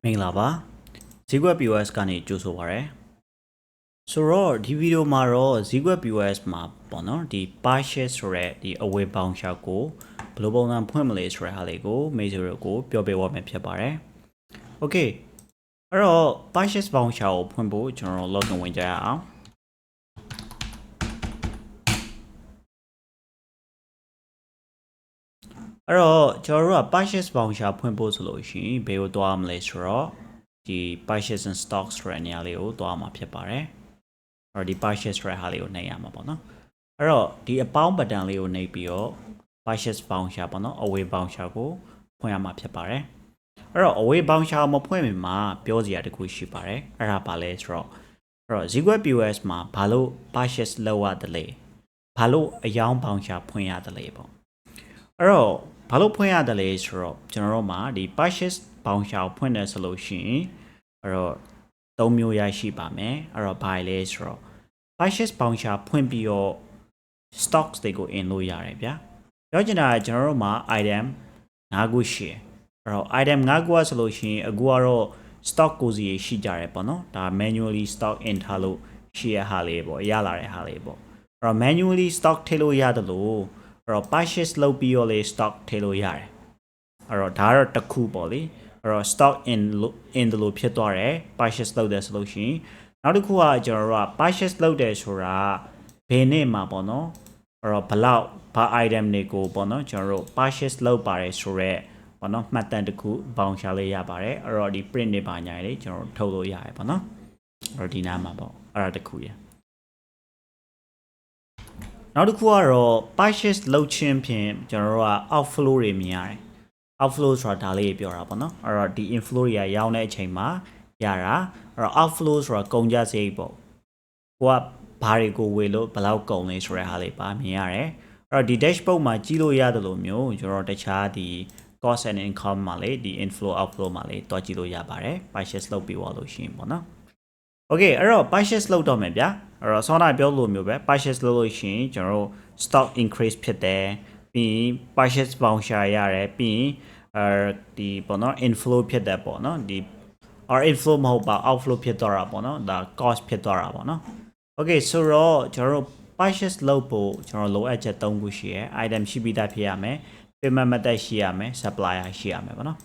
မင်္ဂလာပါဈေးကွက် POS ကနေကြိုဆိုပါရစေဆိုတော့ဒီဗီဒီယိုမှာတော့ဈေးကွက် POS မှာပေါ့နော်ဒီ purchase ဆိုတဲ့ဒီအဝယ်ပေါင်ရှာကိုဘယ်လိုပုံစံဖွင့်မလဲဆိုတဲ့ဟာလေးကို major ကိုပြောပြသွားမယ်ဖြစ်ပါတယ် Okay အဲ့တော့ purchase ပေါင်ရှာကိုဖွင့်ဖို့ကျွန်တော်တို့ login ဝင်ကြရအောင်အဲ့တော့ကျွန်တော်တို့က purchase ပေါင်ရှာဖွင့်ဖို့ဆိုလို့ရှိရင်ဘယ်ကိုသွားမလဲဆိုတော့ဒီ purchase and stocks ဆိုတဲ့နေရာလေးကိုသွားမှာဖြစ်ပါတယ်အဲ့တော့ဒီ purchase ဆိုတဲ့ဟာလေးကိုနှိပ်ရမှာပေါ့နော်အဲ့တော့ဒီအပေါင်း button လေးကိုနှိပ်ပြီးတော့ purchase voucher ပေါ့နော်အဝယ် voucher ကိုဖွင့်ရမှာဖြစ်ပါတယ်အဲ့တော့အဝယ် voucher မဖွင့်မီမှာပြောစရာတခုရှိပါတယ်အဲ့ဒါပါလဲဆိုတော့အဲ့တော့ဈေးကွက် POS မှာဘာလို့ purchase လုပ်ရတယ်လဲဘာလို့အယောင်း voucher ဖွင့်ရတယ်လဲပေါ့အဲ့တော့ဘာလို့ဖွင့်ရတယ်လဲဆိုတော့ကျွန်တော်တို့မှာဒီ purchase voucher ကိုဖွင့်တယ်ဆိုလို့ရှိရင်အဲ့တော့၃မျိုးရရှိပါမယ်အဲ့တော့ဘာလဲဆိုတော့ purchase voucher ဖွင့်ပြီးတော့ stocks တွေကို in လို့ရတယ်ဗျာပြောချင်တာကကျွန်တော်တို့မှာ item 5ခုရှိတယ်အဲ့တော့ item 5ခုဆိုလို့ရှိရင်အခုကတော့ stock ကိုစီရှိကြတယ်ပေါ့နော်ဒါ manually stock in ထားလို့ရှိရဟာလေးပေါ့ရလာတဲ့ဟာလေးပေါ့အဲ့တော့ manually stock ထည့်လို့ရတယ်လို့အဲ့တော့ purchase လုပ်ပြီးတော့လေ stock ထည့်လို့ရတယ်အဲ့တော့ဒါကတော့တစ်ခုပေါ့လေအဲ့တော့ stock in လို့ဖြစ်သွားတယ် purchase လုပ်တယ်ဆိုလို့ရှိရင်နောက်တစ်ခုကကျွန်တော်တို့က purchase လုပ်တယ်ဆိုတာဘယ်နေ့မှာပေါ့နော်အဲ့တော့ဘလောက်ဘာ item တွေကိုပေါ့နော်ကျွန်တော်တို့ purchase လုပ်ပါတယ်ဆိုတော့ပေါ့နော်မှတ်တမ်းတစ်ခု voucher လေးရပါတယ်အဲ့တော့ဒီ print တွေပါညာလေးကျွန်တော်တို့ထုတ်လို့ရတယ်ပေါ့နော်အဲ့တော့ဒီနားမှာပေါ့အဲ့ဒါတစ်ခုရနောက်တစ်ခုကတော့ purchase လုပ်ခြင်းဖြင့်ကျွန်တော်တို့က outflow တွေမြင်ရတယ် outflow ဆိုတာဒါလေးပြောတာပေါ့နော်အဲ့တော့ဒီ inflow တွေကရောင်းတဲ့အချိန်မှာရတာအဲ့တော့ outflow ဆိုတာကုန်ကျစရိတ်ပေါ့ကိုကဘာတွေကိုဝယ်လို့ဘယ်လောက်ကုန်လဲဆိုတဲ့ဟာလေးပါမြင်ရတယ်အဲ့တော့ဒီ dashboard မှာကြီးလို့ရတယ်လို့မျိုးကျွန်တော်တခြားဒီ cost and income မှာလေဒီ inflow outflow မှာလေတွားကြည့်လို့ရပါတယ် purchase လုပ်ပြီးသွားလို့ရှိရင်ပေါ့နော် Okay အဲ့တော့ purchase လုပ်တော့မယ်ဗျာအဲ့တော့ဆောင်းနိုင်ပြောလို့မျိုးပဲ purchase လုပ်လို့ရှိရင်ကျွန်တော်တို့ stock increase ဖြစ်တယ်ပြီးရင် purchase voucher ရတယ်ပြီးရင်ဒီပေါ့နော် inflow ဖြစ်တယ်ပေါ့နော်ဒီ or inflow မဟုတ်ပါ outflow ဖြစ်သွားတာပေါ့နော်ဒါ cost ဖြစ်သွားတာပေါ့နော် Okay ဆိုတော့ကျွန်တော်တို့ purchase လုပ်ဖို့ကျွန်တော်လိုအပ်ချက်၃ခုရှိရယ် item ရှိပြီးသားဖြစ်ရမယ် payment method ရှိရမယ် supplier ရှိရမယ်ပေါ့နော်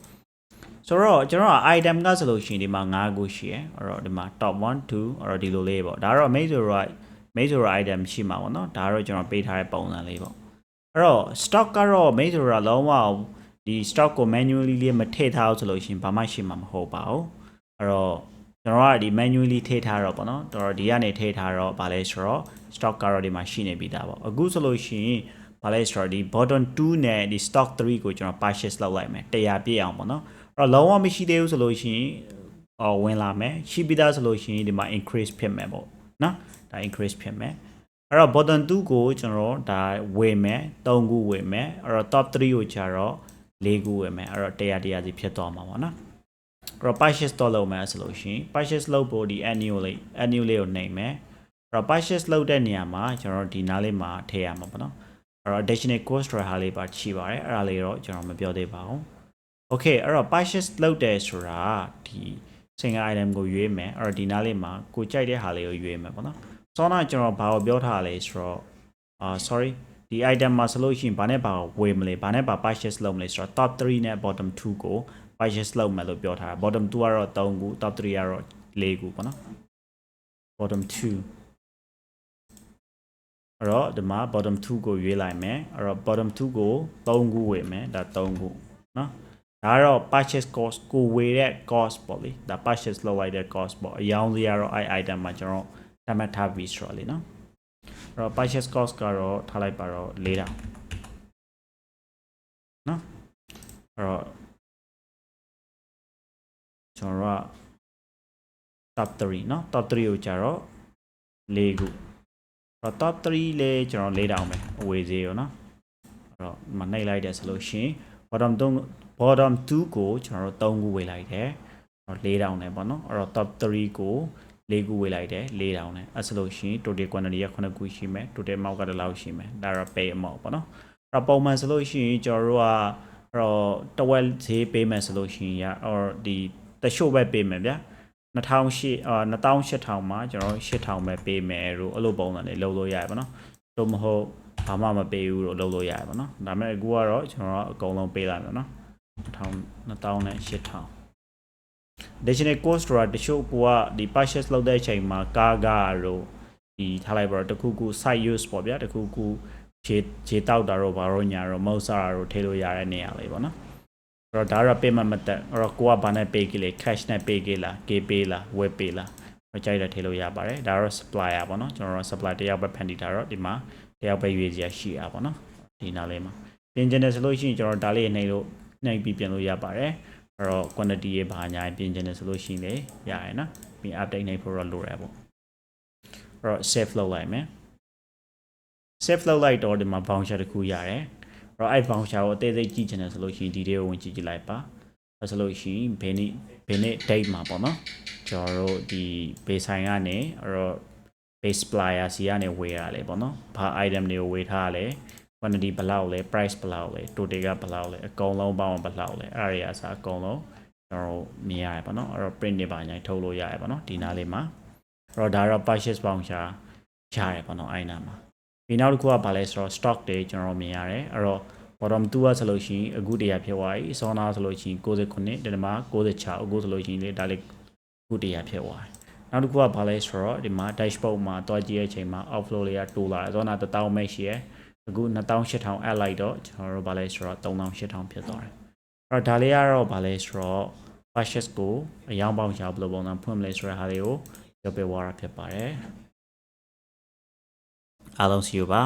ဆိုတော့ကျွန်တော်က item ကဆိုလို့ရှိရင်ဒီမှာ5ခုရှိရယ်အဲ့တော့ဒီမှာ top 1 2အဲ့တော့ဒီလိုလေးပေါ့ဒါတော့ major item ရှိမှာပေါ့နော်ဒါတော့ကျွန်တော်ပေးထားတဲ့ပုံစံလေးပေါ့အဲ့တော့ stock ကတော့ major လုံးဝဒီ stock ကို manually လေးမထည့်ထားအောင်ဆိုလို့ရှိရင်ဘာမှရှိမှာမဟုတ်ပါဘူးအဲ့တော့ကျွန်တော်ကဒီ manually ထည့်ထားတော့ပေါ့နော်တော်ဒီကနေထည့်ထားတော့ဗာလဲဆိုတော့ stock ကတော့ဒီမှာရှိနေပြီးသားပေါ့အခုဆိုလို့ရှိရင်ဗာလဲဆိုတော့ဒီ bottom 2နဲ့ဒီ stock 3ကိုကျွန်တော် purchase လုပ်လိုက်မယ်100ပြည့်အောင်ပေါ့နော်အဲ့တော့လုံးဝမရှိသေးဘူးဆိုလို့ရှိရင်ဝင်လာမယ်ရှိပြီးသားဆိုလို့ရှိရင်ဒီမှာ increase ဖြစ်မယ်ပေါ့နော်ဒါ increase ဖြစ်မယ်အဲ့တော့ bottom 2ကိုကျွန်တော်ဒါဝယ်မယ်3ခုဝယ်မယ်အဲ့တော့ top 3ကိုကျတော့4ခုဝယ်မယ်အဲ့တော့100စီဖြစ်သွားမှာပေါ့နော်အဲ့တော့ purchase တော့လုပ်မယ်ဆိုလို့ရှိရင် purchase လုပ်ဖို့ဒီ annual လေးကိုနှိပ်မယ်အဲ့တော့ purchase လုပ်တဲ့နေရာမှာကျွန်တော်ဒီနားလေးမှာထည့်ရမှာပေါ့နော်အဲ့တော့ additional cost ဟာလေးပါရှိပါတယ်အဲ့ဒါလေးတော့ကျွန်တော်မပြောသေးပါဘူးOkay အဲ့တော့ purchase လုပ်တယ်ဆိုတာဒီ single item ကိုရွေးမယ်အဲ့တော့ဒီနားလေးမှာကိုကြိုက်တဲ့ဟာလေးကိုရွေးမယ်ပေါ့နော်စောနာကျွန်တော်ဘာကိုပြောထားလဲဆိုတော့sorry ဒီ item မှာဆိုလို့ရှိရင်ဘာနဲ့ဘာဝယ်မလဲဘာနဲ့ဘာ purchase လုပ်မလဲဆိုတော့ top 3နဲ့ bottom 2ကို purchase လုပ်မယ်လို့ပြောထားတာ bottom 2ကတော့3ခု top 3ကတော့4ခုပေါ့နော် bottom 2အဲ့တော့ဒီမှာ bottom 2ကိုရွေးလိုက်မယ်အဲ့တော့ bottom 2ကို3ခုဝယ်မယ်ဒါ3ခုနော်ဒါကတော့ purchase cost ကိုဝယ်တဲ့ cost ပေါ့လေဒါ purchase လုပ်လိုက်တဲ့ cost ပေါ့အယောင်းစရာတော့ item မှာကျွန်တော်သတ်မှတ်ထားပြီးဆိုတော့လေနော်အဲ့တော့ purchase cost ကတော့ထားလိုက်ပါတော့4000နော်အဲ့တော့ကျွန်တော်က top 3နော် top 3ကိုကြတော့4ခုအဲ့တော့ top 3လေကျွန်တော်4000ပဲအဝေးဈေးရောနော်အဲ့တော့မနှိပ်လိုက်တယ်ဆိုလို့ရှိရင် bottom 2ကိုကျွန်တော်တို့3ခုဝေးလိုက်တယ်4000နဲ့ပေါ့နော်အဲ့တော့ top 3ကို4ခုဝေးလိုက်တယ်4000နဲ့အဲ့ဆိုလို့ရှိရင် total quantity က9ခုရှိမယ် total amount ကတလောက်ရှိမယ်ဒါတော့ pay amount ပေါ့နော်အဲ့တော့ပုံမှန်ဆိုလို့ရှိရင်ကျွန်တော်တို့ကအဲ့တော့တဝက်ဈေးပေးမယ်ဆိုလို့ရှိရင်or ဒီ တရှို့ပဲပေးမယ်ဗျာ2008မှာကျွန်တော်8000ပဲပေးမယ်လို့အဲ့လိုပုံစံလေးလုပ်လို့ရတယ်ပေါ့နော်သို့မဟုတ်ဘာမှမပေးဘူးလို့လုပ်လို့ရတယ်ပေါ့နော်ဒါပေမဲ့အခုကတော့ကျွန်တော်အကုန်လုံးပေးလိုက်မယ်နော်2000နဲ့8000 additional cost ဆိုတာတချို့ကိုကဒီ purchase လုပ်တဲ့အချိန်မှာကားတို့ဒီထားလိုက်ပါတော့တခုခု site use ပေါ့ဗျာတခုခုခြေတောက်တာတော့ဘာလို့ညာတော့ mouse တို့ထည့်လို့ရတဲ့နေရာလေးပေါ့နော်အဲ့တော့ဒါကတော့ payment method အဲ့တော့ကိုကဘာနဲ့ pay ကြည့်လေ cash နဲ့ pay ကြည့်လား K pay လား web pay လားကြိုက်တယ်ထည့်လို့ရပါတယ်ဒါတော့ supplier ပေါ့နော်ကျွန်တော်တို့ supplier တယောက်ပဲဖန်တီးတာတော့ဒီမှာတယောက်ပဲရွေးစရာရှိတာပေါ့နော်ဒီနားလေးမှာပြင်ကျင်တယ်ဆိုလို့ရှိရင်ကျွန်တော်ဒါလေးနှိပ်ပြီးပြင်လို့ရပါတယ်အဲ့တော့ quantity ရေးဘာညာပြင်ကျင်တယ်ဆိုလို့ရှိရင်လေရရနော်ပြီး update နှိပ်ဖို့တော့လိုရပေါ့အဲ့တော့ save လုပ်လိုက်မယ် save လုပ်လိုက်တော့ဒီမှာ voucher တစ်ခုရတယ်အဲ့တော့အဲ့ voucher ကိုအသေးစိတ်ကြည့်ချင်တယ်ဆိုလို့ရှိရင်ဒီလေးကိုဝင်ကြည့်လိုက်ပါအဲ့ဆိုလို့ရှိရင်ဘယ်နေ့ date မှာပေါ့နော်ကျွန်တော်တို့ဒီ base ဆိုင်ကနေအဲ့တော့ base supplier စီကနေဝယ်ရလေပေါ့နော်ဘာ item တွေကိုဝယ်ထားလဲ quantity ဘယ်လောက်လဲ price ဘယ်လောက်လဲ total ကဘယ်လောက်လဲအကုန်လုံးပေါင်းဘယ်လောက်လဲအဲ့ဒါတွေအစားအကုန်လုံးကျွန်တော်တို့မြင်ရတယ်ပေါ့နော်အဲ့တော့ print တွေပါညာထုတ်လို့ရတယ်ပေါ့နော်ဒီနားလေးမှာအဲ့တော့ဒါတော့ purchase voucher ရတယ်ပေါ့နော်အဲ့နာမှာဒီနောက်တစ်ခုကဘာလဲဆိုတော့ stock တွေကျွန်တော်မြင်ရတယ်အဲ့တော့ bottom 2ကဆိုလို့ရှိရင်အခုတည်းရဖြစ်သွားပြီဆောနာဆိုလို့ရှိရင်69ဒီမှာ96အခုဆိုလို့ရှိရင်လေဒါလေးအခုတည်းရဖြစ်သွားတယ်နောက်တစ်ခုကဘာလဲဆိုတော့ဒီမှာ dashboard မှာတွားကြည့်တဲ့အချိန်မှာ outflow လေးကတိုးလာတယ်ဆောနာ1000ပဲရှိရယ်အခု2800 add လိုက်တော့ကျွန်တော်တို့ဘာလဲဆိုတော့3800ဖြစ်သွားတယ်အဲ့တော့ဒါလေးကတော့ဘာလဲဆိုတော့ purchase ကိုအယောင်ပေါင်းရှာဘယ်လိုပုံစံဖွင့်မလဲဆိုတဲ့ဟာလေးကိုပြောပြသွားတာဖြစ်ပါတယ်အားလုံးစီယူပါ